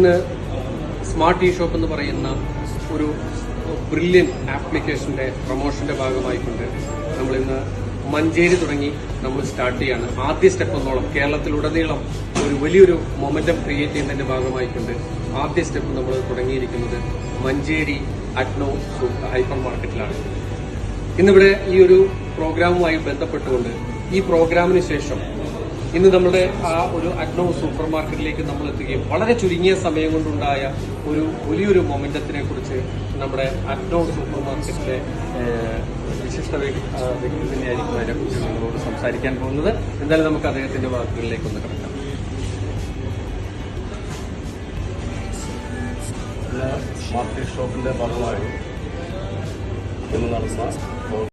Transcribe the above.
ഇന്ന് smart E shop എന്ന് പറയുന്ന ഒരു ബ്രില്യൻ ആപ്ലിക്കേഷന്റെ പ്രൊമോഷന്റെ ഭാഗമായിക്കൊണ്ട് നമ്മളിന്ന് മഞ്ചേരി തുടങ്ങി നമ്മൾ സ്റ്റാർട്ട് ചെയ്യാണ്. ആദ്യ സ്റ്റെപ്പ് എന്നോളം കേരളത്തിലുടനീളം ഒരു വലിയൊരു മൊമെന്റം ക്രിയേറ്റ് ചെയ്യുന്നതിന്റെ ഭാഗമായിക്കൊണ്ട് ആദ്യ സ്റ്റെപ്പ് നമ്മൾ തുടങ്ങിയിരിക്കുന്നത് മഞ്ചേരി അഗ്നോ ഹൈപ്പർ മാർക്കറ്റിലാണ്. ഇന്നിവിടെ ഈ ഒരു പ്രോഗ്രാമുമായി ബന്ധപ്പെട്ടുകൊണ്ട് ഈ പ്രോഗ്രാമിന് ശേഷം ഇന്ന് നമ്മുടെ ആ ഒരു അഗ്നോ സൂപ്പർ മാർക്കറ്റിലേക്ക് നമ്മൾ എത്തുകയും വളരെ ചുരുങ്ങിയ സമയം കൊണ്ടുണ്ടായ ഒരു വലിയൊരു മൊമെന്റത്തിനെ കുറിച്ച് നമ്മുടെ അഗ്നോ സൂപ്പർ മാർക്കറ്റിലെ വിശിഷ്ട വ്യക്തി തന്നെയായിരിക്കും അതിനെക്കുറിച്ച് നിങ്ങളോട് സംസാരിക്കാൻ പോകുന്നത്. എന്തായാലും നമുക്ക് അദ്ദേഹത്തിന്റെ വാക്കുകളിലേക്ക് ഒന്ന് കിടക്കാം. സ്മാർട്ട് ഷോപ്പിന്റെ ഭാഗമായി ഇന്ന് നടന്ന